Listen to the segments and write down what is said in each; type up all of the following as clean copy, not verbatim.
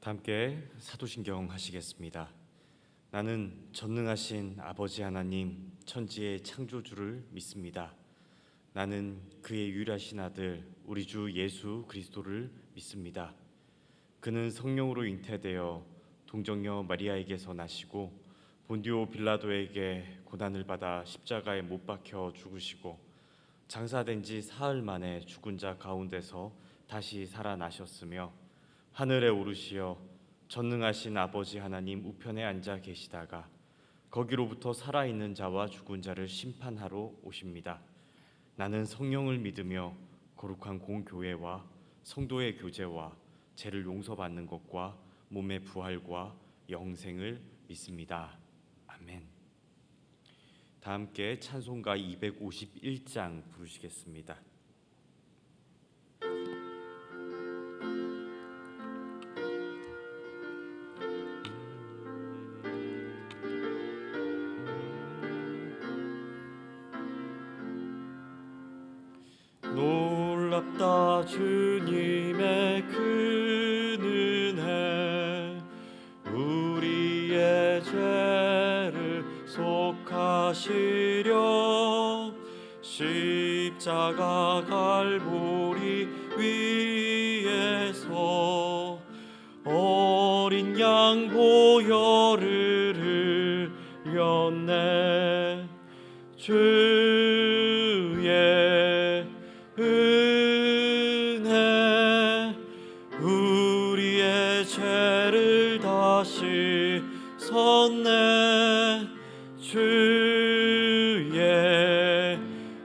다 함께 사도신경 하시겠습니다. 나는 전능하신 아버지 하나님 천지의 창조주를 믿습니다. 나는 그의 유일하신 아들 우리 주 예수 그리스도를 믿습니다. 그는 성령으로 잉태되어 동정녀 마리아에게서 나시고 본디오 빌라도에게 고난을 받아 십자가에 못 박혀 죽으시고 장사된 지 사흘 만에 죽은 자 가운데서 다시 살아나셨으며 하늘에 오르시어 전능하신 아버지 하나님 우편에 앉아 계시다가 거기로부터 살아있는 자와 죽은 자를 심판하러 오십니다. 나는 성령을 믿으며 거룩한 공교회와 성도의 교제와 죄를 용서받는 것과 몸의 부활과 영생을 믿습니다. 아멘. 다 함께 찬송가 251장 부르시겠습니다. 놀랍다 주님의 큰 은혜, 우리의 죄를 속하시려 십자가 갈보리 위에서 어린 양 보혈을 흘렸네. 주의 은혜 우리의 죄를 다시 섰네. 주의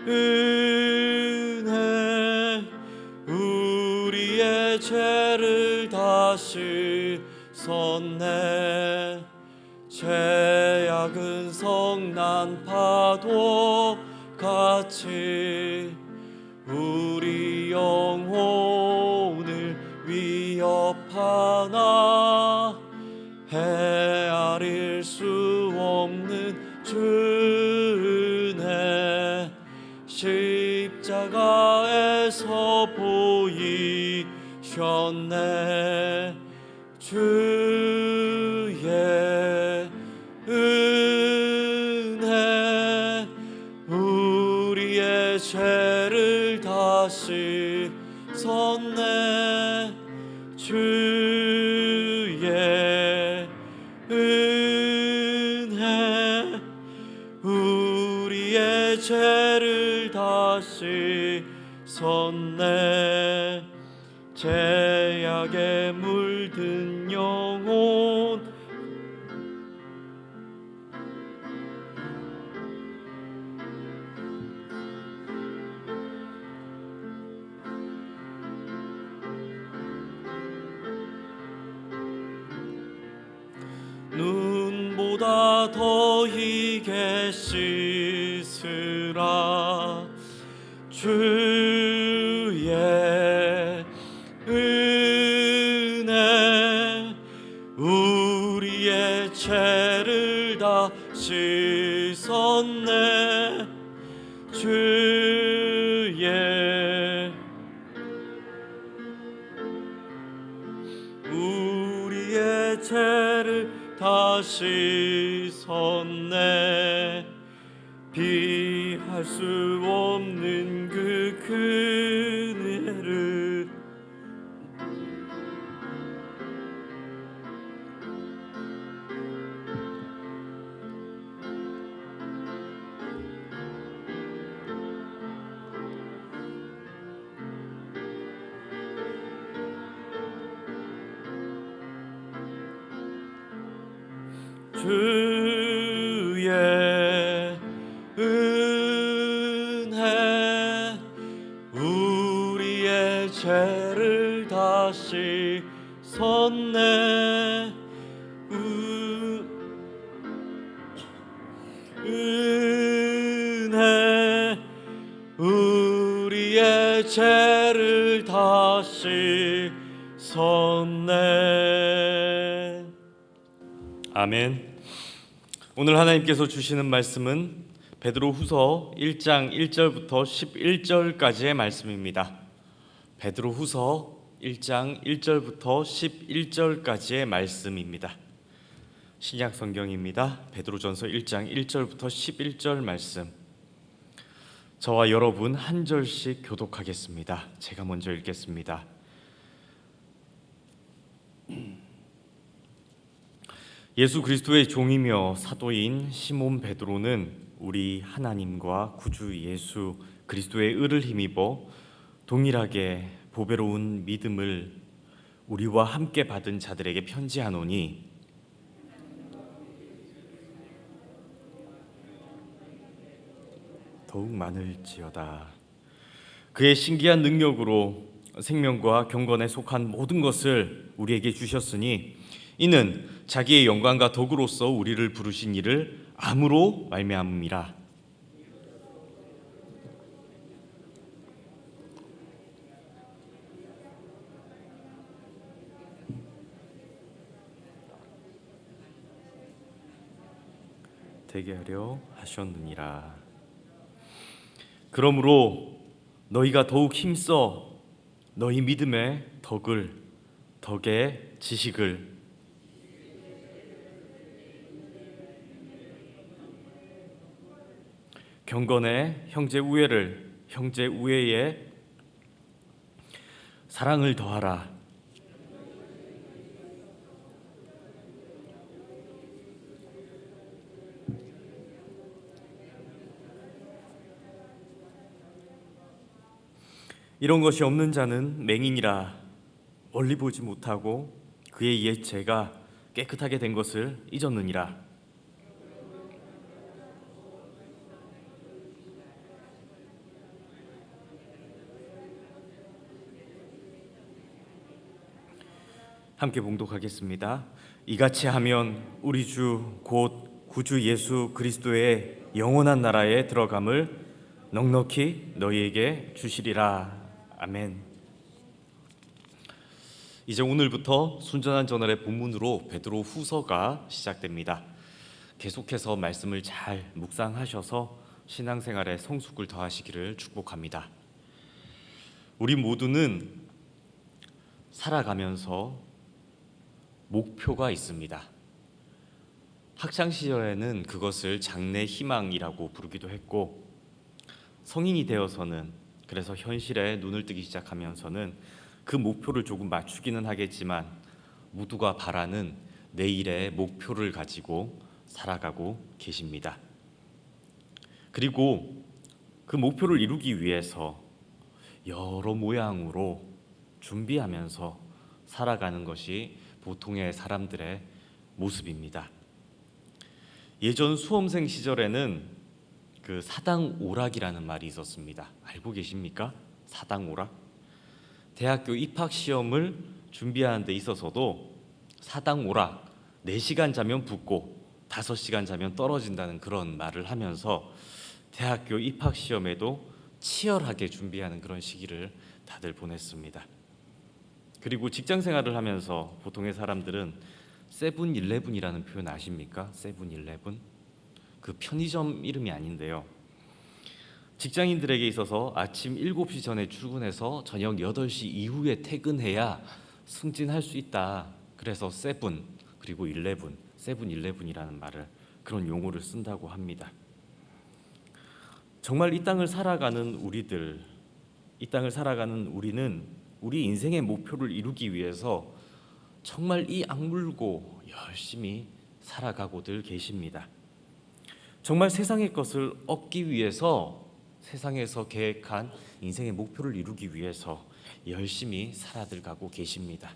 은혜 우리의 죄를 다시 섰네. 죄악은 성난 파도 같이 우리 영혼을 위협하나 헤아릴 수 없는 주 은혜 십자가에서 보이셨네. 주의 은혜 우리의 죄를 다시 섰네. 주의 은혜 우리의 죄를 다시 섰네. 죄악에 물든 영혼 눈보다 더 희게 씻으라. 주의 은혜 우리의 죄를 다 씻었네. 주의 우리의 죄를 다시 섰네. 비할 수 없는 그 큰 은혜를 주의 은혜 우리의 죄를 다시 섰네. 은혜 우리의 죄를 다시 섰네. 아멘. 오늘 하나님께서 주시는 말씀은 베드로후서 1장 1절부터 11절까지의 말씀입니다. 베드로후서 1장 1절부터 11절까지의 말씀입니다. 신약 성경입니다. 베드로전서 1장 1절부터 11절 말씀. 저와 여러분 한 절씩 교독하겠습니다. 제가 먼저 읽겠습니다. 예수 그리스도의 종이며 사도인 시몬 베드로는 우리 하나님과 구주 예수 그리스도의 의를 힘입어 동일하게 보배로운 믿음을 우리와 함께 받은 자들에게 편지하노니 더욱 많을지어다. 그의 신기한 능력으로 생명과 경건에 속한 모든 것을 우리에게 주셨으니 이는 자기의 영광과 덕으로서 우리를 부르신 이를 암으로 말미암음이라. 되게 하려 하셨느니라. 그러므로 너희가 더욱 힘써 너희 믿음의 덕의 지식을 경건의 형제 우애에 사랑을 더하라. 이런 것이 없는 자는 맹인이라 멀리 보지 못하고 그의 옛 죄가 깨끗하게 된 것을 잊었느니라. 함께 봉독하겠습니다. 이같이 하면 우리 주 곧 구주 예수 그리스도의 영원한 나라에 들어감을 넉넉히 너희에게 주시리라. 아멘. 이제 오늘부터 순전한 저널의 본문으로 베드로 후서가 시작됩니다. 계속해서 말씀을 잘 묵상하셔서 신앙생활에 성숙을 더하시기를 축복합니다. 우리 모두는 살아가면서 목표가 있습니다. 학창 시절에는 그것을 장래 희망이라고 부르기도 했고, 성인이 되어서는, 그래서 현실에 눈을 뜨기 시작하면서는 그 목표를 조금 맞추기는 하겠지만 모두가 바라는 내일의 목표를 가지고 살아가고 계십니다. 그리고 그 목표를 이루기 위해서 여러 모양으로 준비하면서 살아가는 것이 보통의 사람들의 모습입니다. 예전 수험생 시절에는 그 사당오락이라는 말이 있었습니다. 알고 계십니까? 사당오락? 대학교 입학 시험을 준비하는 데 있어서도 사당오락, 4시간 자면 붙고 5시간 자면 떨어진다는 그런 말을 하면서 대학교 입학 시험에도 치열하게 준비하는 그런 시기를 다들 보냈습니다. 그리고 직장 생활을 하면서 보통의 사람들은 세븐일레븐이라는 표현 아십니까? 세븐일레븐? 그 편의점 이름이 아닌데요. 직장인들에게 있어서 아침 7시 전에 출근해서 저녁 8시 이후에 퇴근해야 승진할 수 있다. 그래서 세븐 그리고 일레븐, 세븐일레븐이라는 말을, 그런 용어를 쓴다고 합니다. 정말 이 땅을 살아가는 우리는 우리 인생의 목표를 이루기 위해서 정말 이 악물고 열심히 살아가고들 계십니다. 정말 세상의 것을 얻기 위해서, 세상에서 계획한 인생의 목표를 이루기 위해서 열심히 살아들가고 계십니다.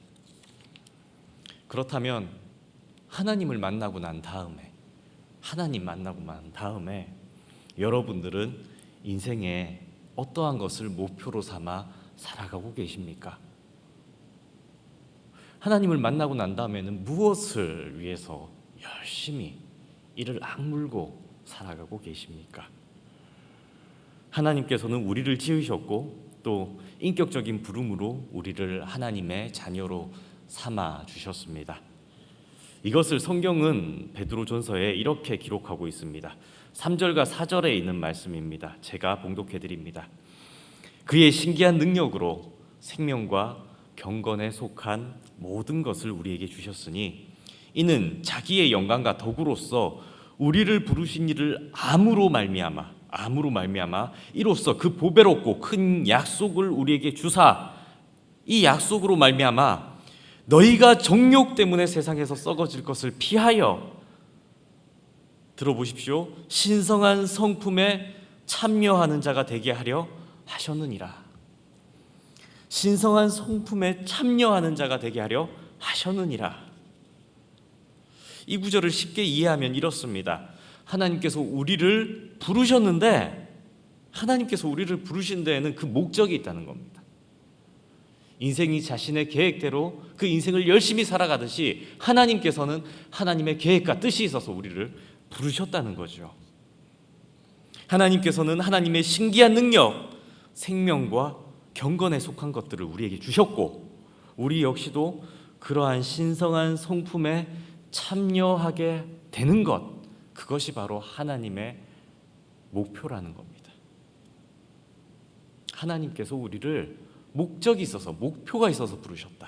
그렇다면 하나님 만나고 난 다음에 여러분들은 인생에 어떠한 것을 목표로 삼아 살아가고 계십니까? 하나님을 만나고 난 다음에는 무엇을 위해서 열심히 이를 악물고 살아가고 계십니까? 하나님께서는 우리를 지으셨고 또 인격적인 부름으로 우리를 하나님의 자녀로 삼아 주셨습니다. 이것을 성경은 베드로전서에 이렇게 기록하고 있습니다. 3절과 4절에 있는 말씀입니다. 제가 봉독해 드립니다. 그의 신기한 능력으로 생명과 경건에 속한 모든 것을 우리에게 주셨으니 이는 자기의 영광과 덕으로서 우리를 부르신 이를 암으로 말미암아 이로써 그 보배롭고 큰 약속을 우리에게 주사 이 약속으로 말미암아 너희가 정욕 때문에 세상에서 썩어질 것을 피하여 들어보십시오. 신성한 성품에 참여하는 자가 되게 하려 하셨느니라. 신성한 성품에 참여하는 자가 되게 하려 하셨느니라. 이 구절을 쉽게 이해하면 이렇습니다. 하나님께서 우리를 부르셨는데 하나님께서 우리를 부르신 데에는 그 목적이 있다는 겁니다. 인생이 자신의 계획대로 그 인생을 열심히 살아가듯이 하나님께서는 하나님의 계획과 뜻이 있어서 우리를 부르셨다는 거죠. 하나님께서는 하나님의 신기한 능력, 생명과 경건에 속한 것들을 우리에게 주셨고 우리 역시도 그러한 신성한 성품에 참여하게 되는 것, 그것이 바로 하나님의 목표라는 겁니다. 하나님께서 우리를 목적이 있어서 목표가 있어서 부르셨다.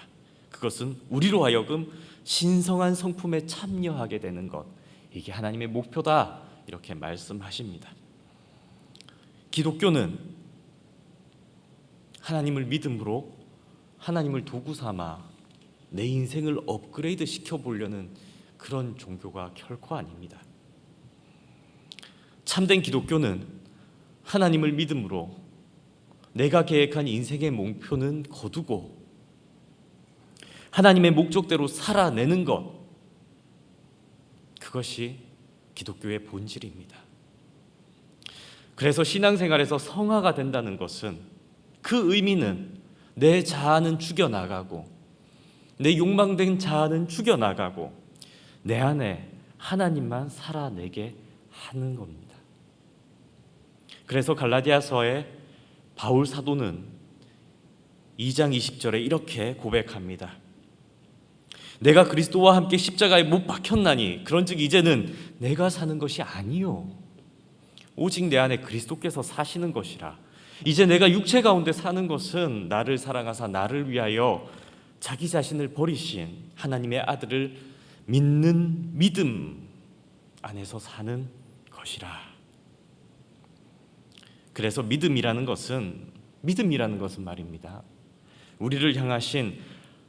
그것은 우리로 하여금 신성한 성품에 참여하게 되는 것, 이게 하나님의 목표다 이렇게 말씀하십니다. 기독교는 하나님을 믿음으로 하나님을 도구 삼아 내 인생을 업그레이드 시켜보려는 그런 종교가 결코 아닙니다. 참된 기독교는 하나님을 믿음으로 내가 계획한 인생의 목표는 거두고 하나님의 목적대로 살아내는 것, 그것이 기독교의 본질입니다. 그래서 신앙생활에서 성화가 된다는 것은 그 의미는 내 자아는 죽여나가고 내 욕망된 자아는 죽여나가고 내 안에 하나님만 살아내게 하는 겁니다. 그래서 갈라디아서의 바울 사도는 2장 20절에 이렇게 고백합니다. 내가 그리스도와 함께 십자가에 못 박혔나니 그런즉 이제는 내가 사는 것이 아니요 오직 내 안에 그리스도께서 사시는 것이라. 이제 내가 육체 가운데 사는 것은 나를 사랑하사 나를 위하여 자기 자신을 버리신 하나님의 아들을 믿는 믿음 안에서 사는 것이라. 그래서 믿음이라는 것은 말입니다, 우리를 향하신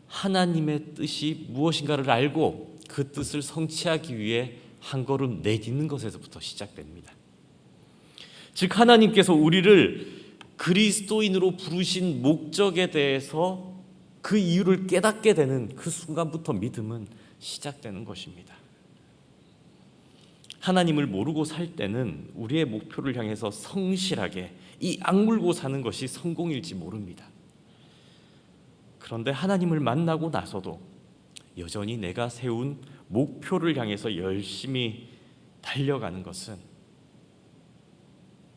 하나님의 뜻이 무엇인가를 알고 그 뜻을 성취하기 위해 한 걸음 내딛는 것에서부터 시작됩니다. 즉 하나님께서 우리를 그리스도인으로 부르신 목적에 대해서 그 이유를 깨닫게 되는 그 순간부터 믿음은 시작되는 것입니다. 하나님을 모르고 살 때는 우리의 목표를 향해서 성실하게 이 악물고 사는 것이 성공일지 모릅니다. 그런데 하나님을 만나고 나서도 여전히 내가 세운 목표를 향해서 열심히 달려가는 것은,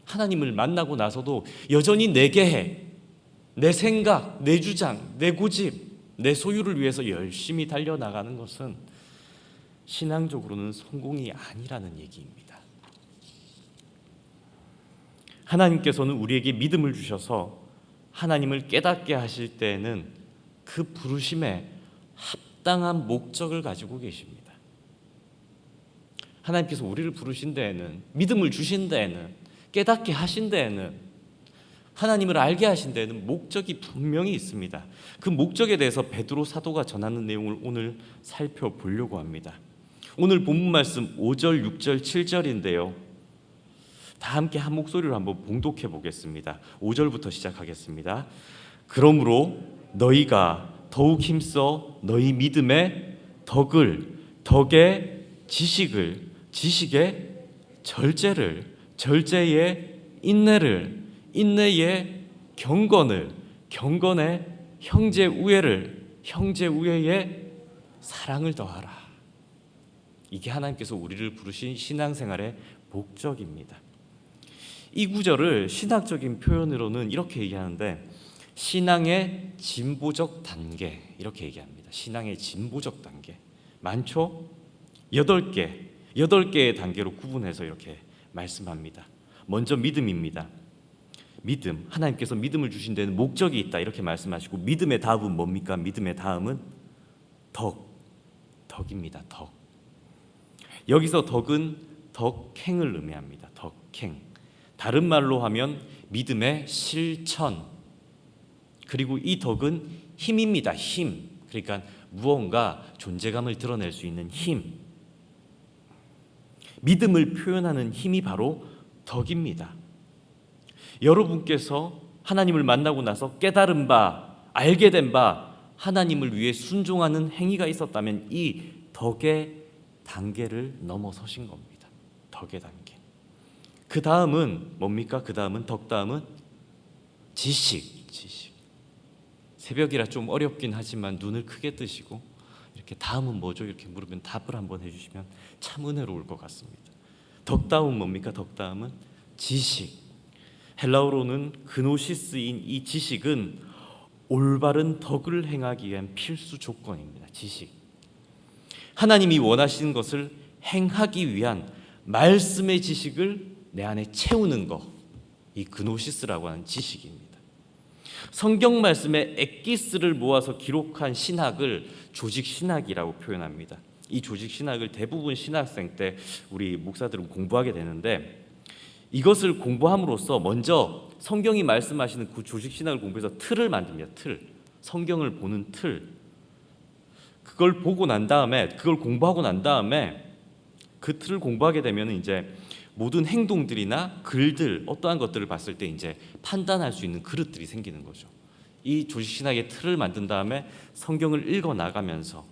하나님을 만나고 나서도 여전히 내 계획, 내 생각, 내 주장, 내 고집, 내 소유를 위해서 열심히 달려나가는 것은 신앙적으로는 성공이 아니라는 얘기입니다. 하나님께서는 우리에게 믿음을 주셔서 하나님을 깨닫게 하실 때에는 그 부르심에 합당한 목적을 가지고 계십니다. 하나님께서 우리를 부르신 데에는, 믿음을 주신 데에는, 깨닫게 하신 데에는, 하나님을 알게 하신 데에는 목적이 분명히 있습니다. 그 목적에 대해서 베드로 사도가 전하는 내용을 오늘 살펴보려고 합니다. 오늘 본문 말씀 5절, 6절, 7절인데요. 다 함께 한 목소리로 한번 봉독해 보겠습니다. 5절부터 시작하겠습니다. 그러므로 너희가 더욱 힘써 너희 믿음의 덕을, 덕의 지식을, 지식의 절제를, 절제의 인내를, 인내의 경건을, 경건의 형제 우애를, 형제 우애의 사랑을 더하라. 이게 하나님께서 우리를 부르신 신앙생활의 목적입니다. 이 구절을 신학적인 표현으로는 이렇게 얘기하는데, 신앙의 진보적 단계, 이렇게 얘기합니다. 신앙의 진보적 단계 많죠? 8개의 단계로 구분해서 이렇게 말씀합니다. 먼저 믿음입니다. 믿음, 하나님께서 믿음을 주신 데는 목적이 있다 이렇게 말씀하시고, 믿음의 다음은 뭡니까? 믿음의 다음은 덕입니다. 덕. 여기서 덕은 덕행을 의미합니다. 덕행. 다른 말로 하면 믿음의 실천. 그리고 이 덕은 힘입니다. 힘. 그러니까 무언가 존재감을 드러낼 수 있는 힘. 믿음을 표현하는 힘이 바로 덕입니다. 여러분께서 하나님을 만나고 나서 깨달은 바, 알게 된 바, 하나님을 위해 순종하는 행위가 있었다면 이 덕의 단계를 넘어서신 겁니다. 덕의 단계. 그 다음은 뭡니까? 그 다음은 덕 다음은 지식. 새벽이라 좀 어렵긴 하지만 눈을 크게 뜨시고 이렇게 다음은 뭐죠? 이렇게 물으면 답을 한번 해주시면 참 은혜로울 것 같습니다. 덕 다음은 뭡니까? 덕 다음은 지식. 헬라어로는 그노시스인 이 지식은 올바른 덕을 행하기 위한 필수 조건입니다. 지식. 하나님이 원하시는 것을 행하기 위한 말씀의 지식을 내 안에 채우는 것, 이 그노시스라고 하는 지식입니다. 성경 말씀의 엑기스를 모아서 기록한 신학을 조직 신학이라고 표현합니다. 이 조직 신학을 대부분 신학생 때 우리 목사들은 공부하게 되는데, 이것을 공부함으로써 먼저 성경이 말씀하시는 그 조직 신학을 공부해서 틀을 만듭니다. 틀. 성경을 보는 틀. 그걸 보고 난 다음에, 그걸 공부하고 난 다음에 그 틀을 공부하게 되면 이제 모든 행동들이나 글들, 어떠한 것들을 봤을 때 이제 판단할 수 있는 그릇들이 생기는 거죠. 이 조직 신학의 틀을 만든 다음에 성경을 읽어 나가면서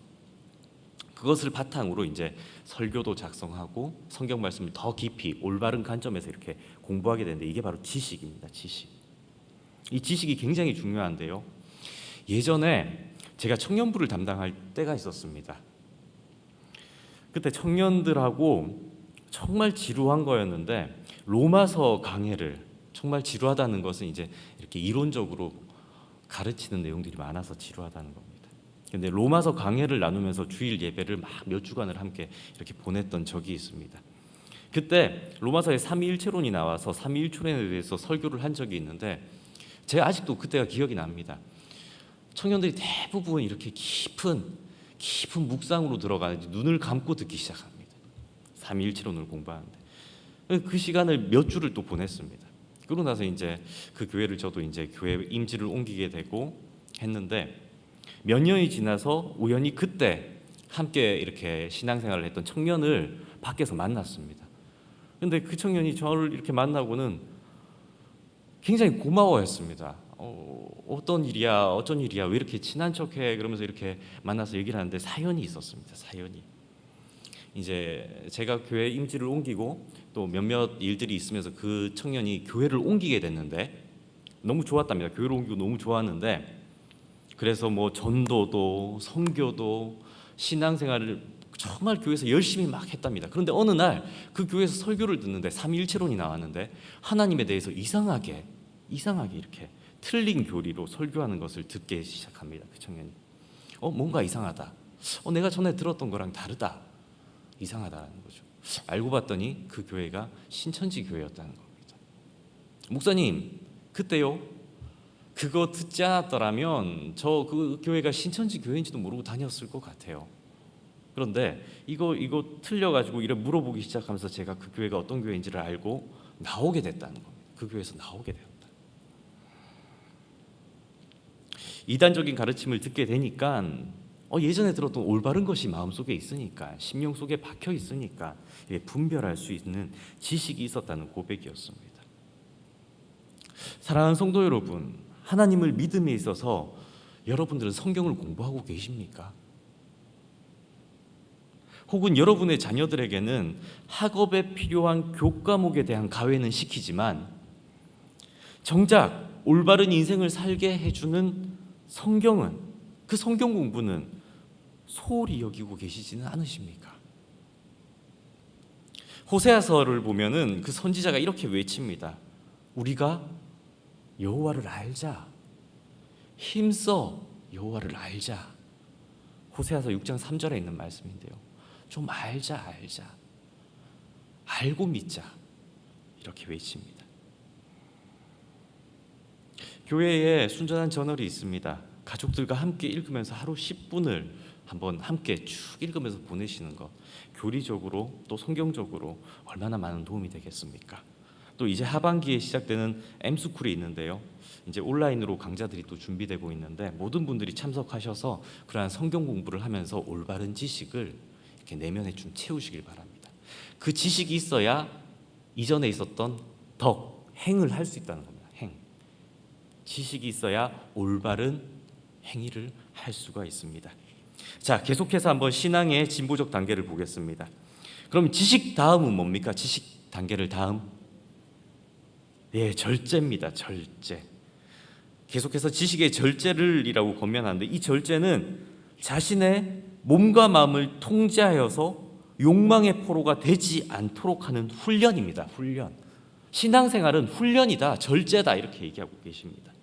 그것을 바탕으로 이제 설교도 작성하고 성경 말씀을 더 깊이 올바른 관점에서 이렇게 공부하게 되는데, 이게 바로 지식입니다. 지식. 이 지식이 굉장히 중요한데요. 예전에 제가 청년부를 담당할 때가 있었습니다. 그때 청년들하고 정말 지루한 거였는데, 로마서 강해를, 정말 지루하다는 것은 이제 이렇게 이론적으로 가르치는 내용들이 많아서 지루하다는 겁니다. 근데 로마서 강해를 나누면서 주일 예배를 막 몇 주간을 함께 이렇게 보냈던 적이 있습니다. 그때 로마서에 삼위일체론이 나와서 삼위일체론에 대해서 설교를 한 적이 있는데, 제가 아직도 그때가 기억이 납니다. 청년들이 대부분 이렇게 깊은 묵상으로 들어가는지 눈을 감고 듣기 시작합니다. 삼위일체론을 공부하는데 그 시간을 몇 주를 또 보냈습니다. 그러고 나서 이제 그 교회를 저도 이제 교회 임지를 옮기게 되고 했는데, 몇 년이 지나서 우연히 그때 함께 이렇게 신앙생활을 했던 청년을 밖에서 만났습니다. 근데 그 청년이 저를 이렇게 만나고는 굉장히 고마워했습니다. 어떤 일이야, 왜 이렇게 친한 척해? 그러면서 이렇게 만나서 얘기를 하는데 사연이 있었습니다. 사연이. 이제 제가 교회 임지를 옮기고 또 몇몇 일들이 있으면서 그 청년이 교회를 옮기게 됐는데 너무 좋았답니다. 교회를 옮기고 너무 좋았는데, 그래서 뭐 전도도 선교도 신앙생활을 정말 교회에서 열심히 막 했답니다. 그런데 어느 날 그 교회에서 설교를 듣는데 삼위일체론이 나왔는데 하나님에 대해서 이상하게 이렇게 틀린 교리로 설교하는 것을 듣게 시작합니다. 그 청년이 뭔가 이상하다. 내가 전에 들었던 거랑 다르다. 이상하다는 거죠. 알고 봤더니 그 교회가 신천지 교회였다는 겁니다. 목사님, 그때요, 그거 듣지 않았더라면 저 그 교회가 신천지 교회인지도 모르고 다녔을 것 같아요. 그런데 이거 틀려가지고 이래 물어보기 시작하면서 제가 그 교회가 어떤 교회인지를 알고 나오게 됐다는 겁니다. 그 교회에서 나오게 되었다. 이단적인 가르침을 듣게 되니까 예전에 들었던 올바른 것이 마음속에 있으니까, 심령 속에 박혀 있으니까 분별할 수 있는 지식이 있었다는 고백이었습니다. 사랑하는 성도 여러분, 하나님을 믿음에 있어서 여러분들은 성경을 공부하고 계십니까? 혹은 여러분의 자녀들에게는 학업에 필요한 교과목에 대한 가외는 시키지만 정작 올바른 인생을 살게 해주는 성경은, 그 성경 공부는 소홀히 여기고 계시지는 않으십니까? 호세아서를 보면은 그 선지자가 이렇게 외칩니다. 우리가 여호와를 알자. 힘써 여호와를 알자. 호세아서 6장 3절에 있는 말씀인데요. 좀 알자. 알고 믿자. 이렇게 외칩니다. 교회에 순전한 저널이 있습니다. 가족들과 함께 읽으면서 하루 10분을 한번 함께 쭉 읽으면서 보내시는 것, 교리적으로 또 성경적으로 얼마나 많은 도움이 되겠습니까? 또 이제 하반기에 시작되는 M스쿨이 있는데요. 이제 온라인으로 강좌들이 또 준비되고 있는데 모든 분들이 참석하셔서 그러한 성경 공부를 하면서 올바른 지식을 이렇게 내면에 좀 채우시길 바랍니다. 그 지식이 있어야 이전에 있었던 덕, 행을 할 수 있다는 겁니다. 행. 지식이 있어야 올바른 행위를 할 수가 있습니다. 자, 계속해서 한번 신앙의 진보적 단계를 보겠습니다. 그럼 지식 다음은 뭡니까? 지식 단계를 다음? 예, 절제입니다. 절제. 계속해서 지식의 절제를이라고 권면하는데 이 절제는 자신의 몸과 마음을 통제하여서 욕망의 포로가 되지 않도록 하는 훈련입니다. 훈련. 신앙생활은 훈련이다, 절제다 이렇게 얘기하고 계십니다.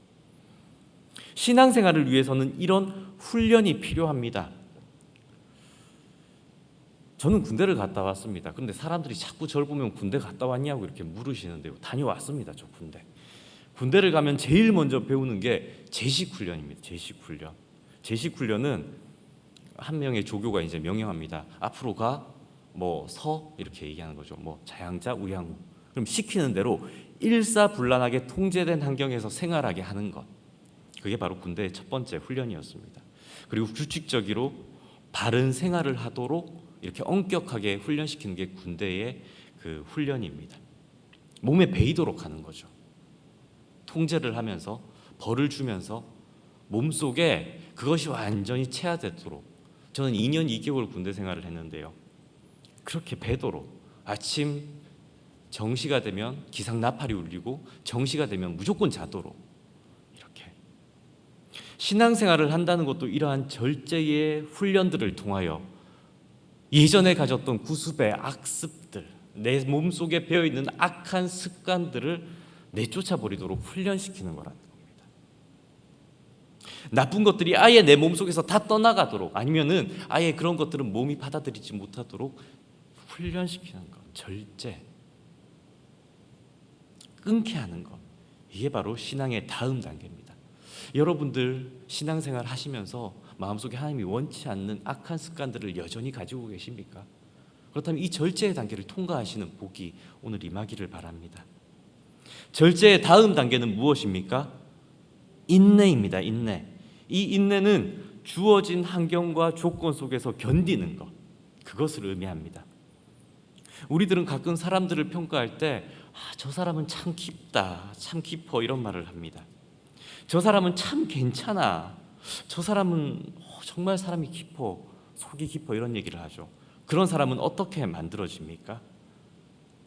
신앙생활을 위해서는 이런 훈련이 필요합니다. 저는 군대를 갔다 왔습니다. 그런데 사람들이 자꾸 저를 보면 군대 갔다 왔냐고 이렇게 물으시는데요. 다녀왔습니다. 저 군대. 군대를 가면 제일 먼저 배우는 게 제식훈련입니다. 제식훈련. 제식훈련은 한 명의 조교가 이제 명령합니다. 앞으로 가, 뭐 서 이렇게 얘기하는 거죠. 뭐 자양자, 우양우. 그럼 시키는 대로 일사불란하게 통제된 환경에서 생활하게 하는 것. 그게 바로 군대의 첫 번째 훈련이었습니다. 그리고 규칙적으로 바른 생활을 하도록 이렇게 엄격하게 훈련시키는 게 군대의 그 훈련입니다. 몸에 배이도록 하는 거죠. 통제를 하면서 벌을 주면서 몸속에 그것이 완전히 체화되도록. 저는 2년 2개월 군대 생활을 했는데요. 그렇게 배도록 아침 정시가 되면 기상 나팔이 울리고 정시가 되면 무조건 자도록 이렇게 신앙생활을 한다는 것도 이러한 절제의 훈련들을 통하여 예전에 가졌던 구습의 악습들, 내 몸속에 배어있는 악한 습관들을 내쫓아버리도록 훈련시키는 거라는 겁니다. 나쁜 것들이 아예 내 몸속에서 다 떠나가도록 아니면은 아예 그런 것들은 몸이 받아들이지 못하도록 훈련시키는 것, 절제. 끊게 하는 것. 이게 바로 신앙의 다음 단계입니다. 여러분들 신앙생활 하시면서 마음속에 하나님이 원치 않는 악한 습관들을 여전히 가지고 계십니까? 그렇다면 이 절제의 단계를 통과하시는 복이 오늘 임하기를 바랍니다. 절제의 다음 단계는 무엇입니까? 인내입니다. 인내. 이 인내는 주어진 환경과 조건 속에서 견디는 것, 그것을 의미합니다. 우리들은 가끔 사람들을 평가할 때 저 사람은 참 깊다, 참 깊어 이런 말을 합니다. 저 사람은 참 괜찮아, 저 사람은 정말 사람이 깊어, 속이 깊어 이런 얘기를 하죠. 그런 사람은 어떻게 만들어집니까?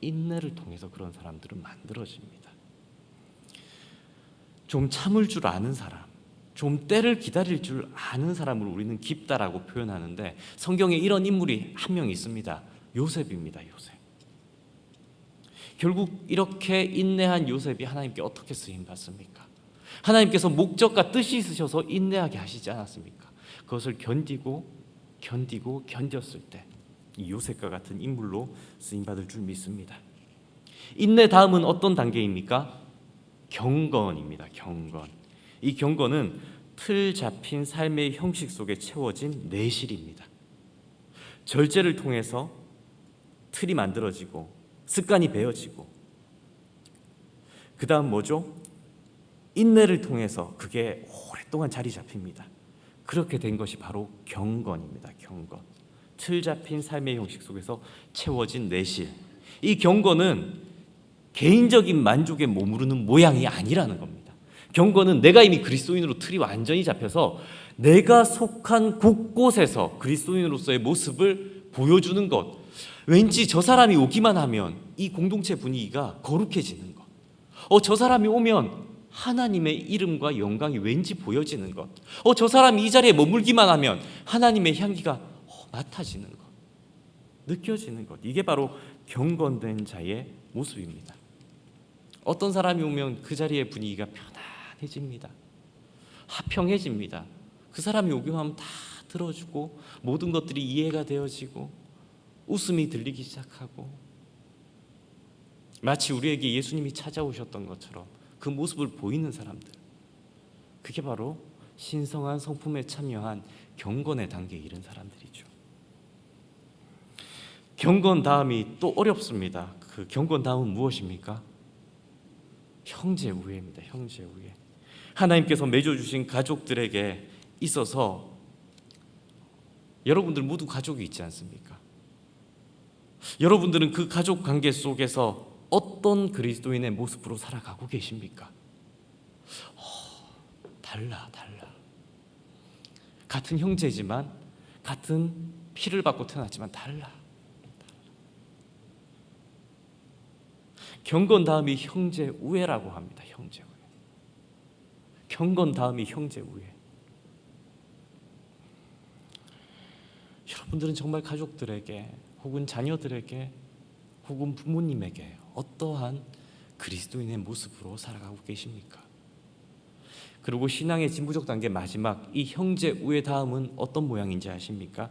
인내를 통해서 그런 사람들은 만들어집니다. 좀 참을 줄 아는 사람, 좀 때를 기다릴 줄 아는 사람을 우리는 깊다라고 표현하는데 성경에 이런 인물이 한 명 있습니다. 요셉입니다. 요셉. 결국 이렇게 인내한 요셉이 하나님께 어떻게 쓰임받습니까? 하나님께서 목적과 뜻이 있으셔서 인내하게 하시지 않았습니까? 그것을 견디고 견뎠을 때 이 요셉과 같은 인물로 쓰임받을 줄 믿습니다. 인내 다음은 어떤 단계입니까? 경건입니다. 경건. 이 경건은 틀 잡힌 삶의 형식 속에 채워진 내실입니다. 절제를 통해서 틀이 만들어지고 습관이 배어지고 그 다음 뭐죠? 인내를 통해서 그게 오랫동안 자리 잡힙니다. 그렇게 된 것이 바로 경건입니다. 경건. 틀 잡힌 삶의 형식 속에서 채워진 내실. 이 경건은 개인적인 만족에 머무르는 모양이 아니라는 겁니다. 경건은 내가 이미 그리스도인으로 틀이 완전히 잡혀서 내가 속한 곳곳에서 그리스도인으로서의 모습을 보여주는 것. 왠지 저 사람이 오기만 하면 이 공동체 분위기가 거룩해지는 것. 저 사람이 오면 하나님의 이름과 영광이 왠지 보여지는 것. 저 사람이 이 자리에 머물기만 하면 하나님의 향기가 맡아지는 것, 느껴지는 것. 이게 바로 경건된 자의 모습입니다. 어떤 사람이 오면 그 자리의 분위기가 편안해집니다. 화평해집니다. 그 사람이 오기만 하면 다 들어주고 모든 것들이 이해가 되어지고 웃음이 들리기 시작하고 마치 우리에게 예수님이 찾아오셨던 것처럼 그 모습을 보이는 사람들. 그게 바로 신성한 성품에 참여한 경건의 단계에 이른 사람들이죠. 경건 다음이 또 어렵습니다. 그 경건 다음은 무엇입니까? 형제 우애입니다. 형제 우애. 하나님께서 맺어주신 가족들에게 있어서 여러분들 모두 가족이 있지 않습니까? 여러분들은 그 가족 관계 속에서 어떤 그리스도인의 모습으로 살아가고 계십니까? 달라. 같은 형제지만, 같은 피를 받고 태어났지만 달라. 경건 다음이 형제 우애라고 합니다. 형제 우애. 경건 다음이 형제 우애. 여러분들은 정말 가족들에게 혹은 자녀들에게 혹은 부모님에게 어떠한 그리스도인의 모습으로 살아가고 계십니까? 그리고 신앙의 진부적 단계 마지막 이 형제 우애 다음은 어떤 모양인지 아십니까?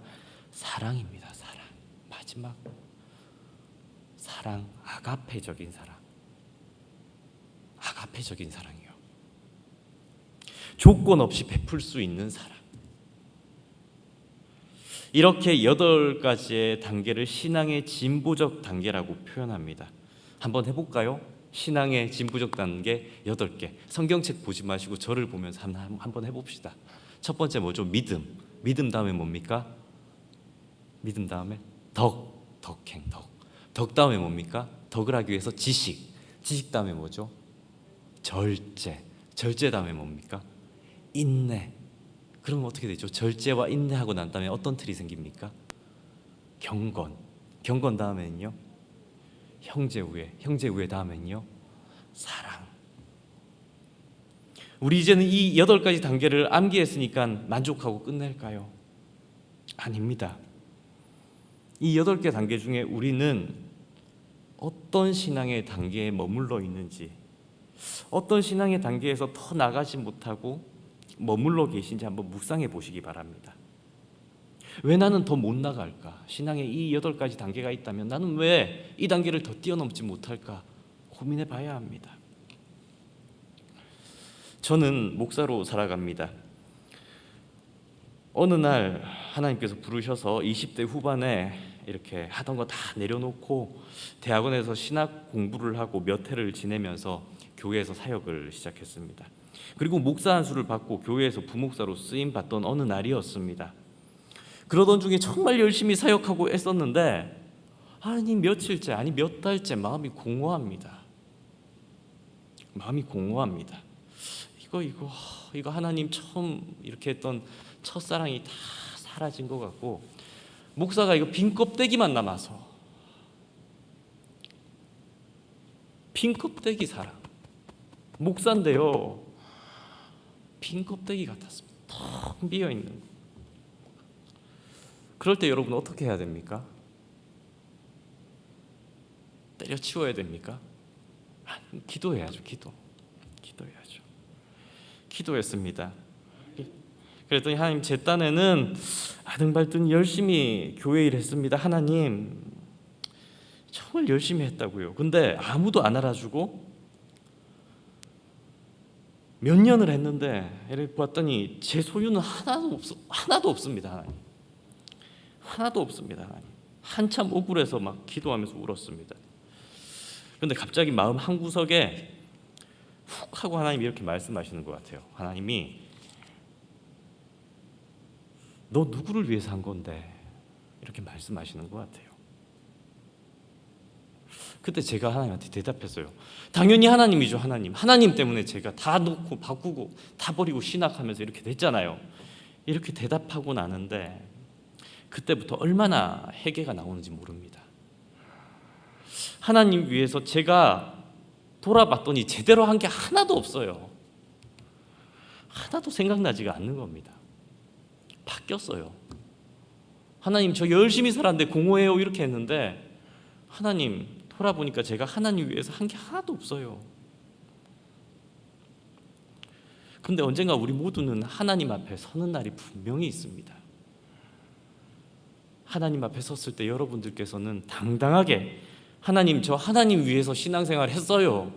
사랑입니다. 사랑. 마지막 사랑, 아가페적인 사랑. 아가페적인 사랑이요. 조건 없이 베풀 수 있는 사랑. 이렇게 8가지의 단계를 신앙의 진보적 단계라고 표현합니다. 한번 해볼까요? 신앙의 진보적 단계 8개. 성경책 보지 마시고 저를 보면서 한번 해봅시다. 첫 번째 뭐죠? 믿음. 믿음 다음에 뭡니까? 믿음 다음에 덕행. 덕 다음에 뭡니까? 덕을 하기 위해서 지식. 지식 다음에 뭐죠? 절제 다음에 뭡니까? 인내. 그러면 어떻게 되죠? 절제와 인내하고 난 다음에 어떤 틀이 생깁니까? 경건 다음에는요? 형제 우애 다음에는요? 사랑. 우리 이제는 이 8가지 단계를 암기했으니까 만족하고 끝낼까요? 아닙니다. 이 8개 단계 중에 우리는 어떤 신앙의 단계에 머물러 있는지, 어떤 신앙의 단계에서 더 나가지 못하고 머물러 계신지 한번 묵상해 보시기 바랍니다. 왜 나는 더 못 나갈까? 신앙의 이 8가지 단계가 있다면 나는 왜 이 단계를 더 뛰어넘지 못할까? 고민해 봐야 합니다. 저는 목사로 살아갑니다. 어느 날 하나님께서 부르셔서 20대 후반에 이렇게 하던 거 다 내려놓고 대학원에서 신학 공부를 하고 몇 해를 지내면서 교회에서 사역을 시작했습니다. 그리고 목사 안수를 받고 교회에서 부목사로 쓰임 받던 어느 날이었습니다. 그러던 중에 정말 열심히 사역하고 애썼는데 아니 며칠째 아니 몇 달째 마음이 공허합니다. 이거 하나님 처음 이렇게 했던 첫사랑이 다 사라진 것 같고 목사가 이거 빈 껍데기만 남아서 빈 껍데기 사랑. 목사인데요. 빈 껍데기 같았습니다. 텅 비어 있는 거. 그럴 때 여러분 어떻게 해야 됩니까? 때려치워야 됩니까? 기도해야죠. 기도했습니다. 그랬더니 하나님 제 딴에는 아등발등 열심히 교회 일 했습니다. 하나님 정말 열심히 했다고요. 근데 아무도 안 알아주고 몇 년을 했는데 이렇게 봤더니 제 소유는 하나도 없습니다. 하나도 없습니다. 한참 억울해서 막 기도하면서 울었습니다. 그런데 갑자기 마음 한구석에 훅 하고 하나님이 이렇게 말씀하시는 것 같아요. 하나님이 너 누구를 위해서 한 건데 이렇게 말씀하시는 것 같아요. 그때 제가 하나님한테 대답했어요. 당연히 하나님이죠. 하나님 때문에 제가 다 놓고 바꾸고 다 버리고 신학하면서 이렇게 됐잖아요. 이렇게 대답하고 나는데 그때부터 얼마나 회개가 나오는지 모릅니다. 하나님 위해서 제가 돌아봤더니 제대로 한 게 하나도 없어요. 하나도 생각나지가 않는 겁니다. 바뀌었어요. 하나님 저 열심히 살았는데 공허해요 이렇게 했는데 하나님 돌아보니까 제가 하나님 위해서 한 게 하나도 없어요. 그런데 언젠가 우리 모두는 하나님 앞에 서는 날이 분명히 있습니다. 하나님 앞에 섰을 때 여러분들께서는 당당하게 하나님 저 하나님 위해서 신앙생활 했어요.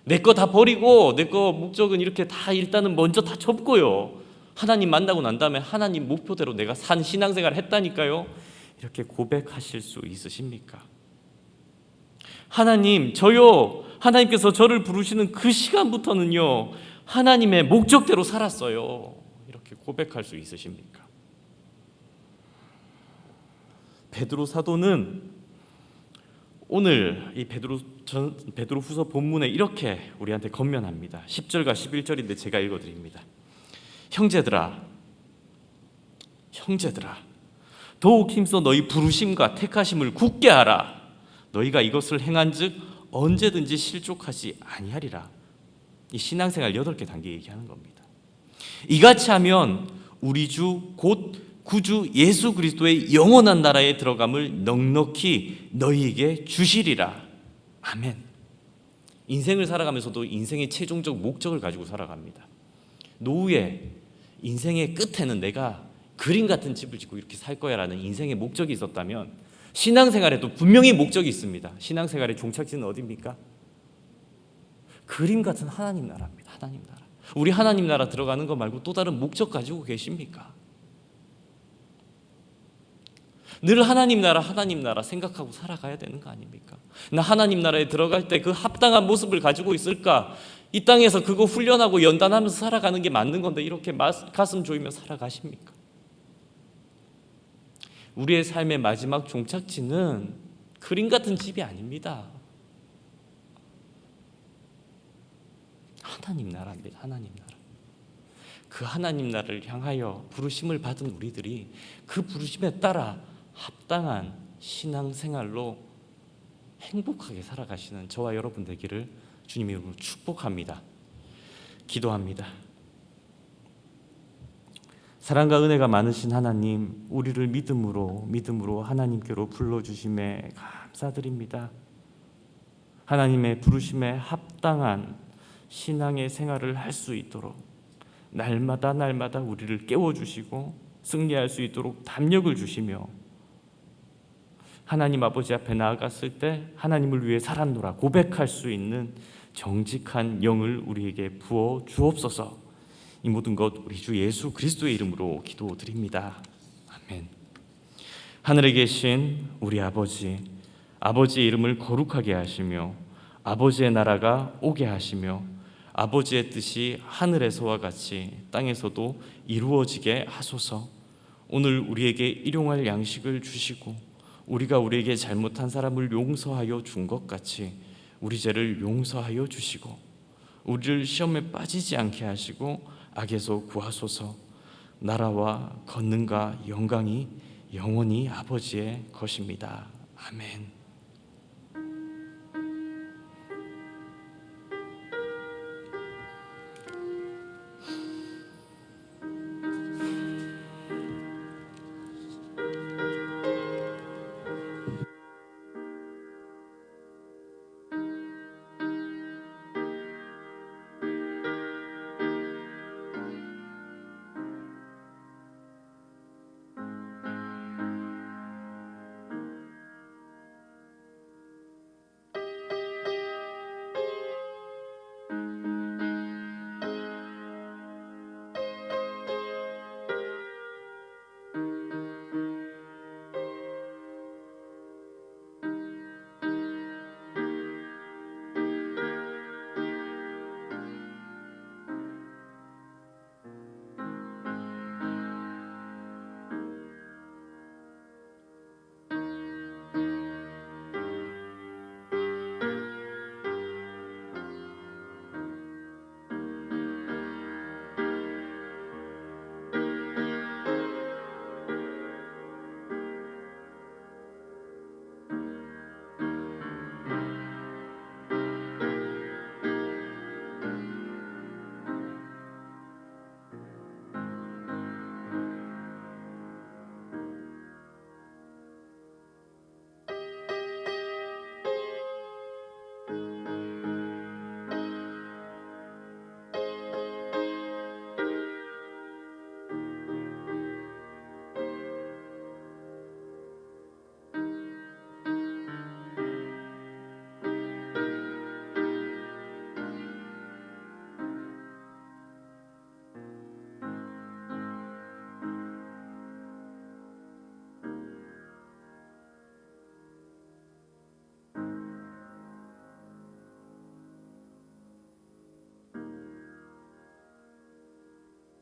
내 거 다 버리고 내 거 목적은 이렇게 다 일단은 먼저 다 접고요. 하나님 만나고 난 다음에 하나님 목표대로 내가 산 신앙생활을 했다니까요. 이렇게 고백하실 수 있으십니까? 하나님, 저요. 하나님께서 저를 부르시는 그 시간부터는요, 하나님의 목적대로 살았어요. 이렇게 고백할 수 있으십니까? 베드로 사도는 오늘 이 베드로후서 본문에 이렇게 우리한테 권면합니다. 10절과 11절인데 제가 읽어드립니다. 형제들아, 더욱 힘써 너희 부르심과 택하심을 굳게 하라. 너희가 이것을 행한즉 언제든지 실족하지 아니하리라. 이 신앙생활 8개 단계 얘기하는 겁니다. 이같이 하면 우리 주 곧 구주 예수 그리스도의 영원한 나라에 들어감을 넉넉히 너희에게 주시리라. 아멘. 인생을 살아가면서도 인생의 최종적 목적을 가지고 살아갑니다. 노후에 인생의 끝에는 내가 그림 같은 집을 짓고 이렇게 살 거야라는 인생의 목적이 있었다면 신앙생활에도 분명히 목적이 있습니다. 신앙생활의 종착지는 어디입니까? 그림 같은 하나님 나라입니다. 하나님 나라. 우리 하나님 나라 들어가는 거 말고 또 다른 목적 가지고 계십니까? 늘 하나님 나라 생각하고 살아가야 되는 거 아닙니까? 나 하나님 나라에 들어갈 때 그 합당한 모습을 가지고 있을까? 이 땅에서 그거 훈련하고 연단하면서 살아가는 게 맞는 건데 이렇게 가슴 조이며 살아가십니까? 우리의 삶의 마지막 종착지는 그림 같은 집이 아닙니다. 하나님 나라입니다. 하나님 나라. 그 하나님 나라를 향하여 부르심을 받은 우리들이 그 부르심에 따라 합당한 신앙생활로 행복하게 살아가시는 저와 여러분 되기를 주님의 이름으로 축복합니다. 기도합니다. 사랑과 은혜가 많으신 하나님, 우리를 믿음으로 하나님께로 불러주심에 감사드립니다. 하나님의 부르심에 합당한 신앙의 생활을 할 수 있도록 날마다 우리를 깨워주시고 승리할 수 있도록 담력을 주시며 하나님 아버지 앞에 나아갔을 때 하나님을 위해 살았노라 고백할 수 있는 정직한 영을 우리에게 부어 주옵소서. 이 모든 것 우리 주 예수 그리스도의 이름으로 기도드립니다. 아멘. 하늘에 계신 우리 아버지의 이름을 거룩하게 하시며 아버지의 나라가 오게 하시며 아버지의 뜻이 하늘에서와 같이 땅에서도 이루어지게 하소서. 오늘 우리에게 일용할 양식을 주시고 우리가 우리에게 잘못한 사람을 용서하여 준 것 같이 우리 죄를 용서하여 주시고 우리를 시험에 빠지지 않게 하시고 악에서 구하소서. 나라와 권능과 영광이 영원히 아버지의 것입니다. 아멘.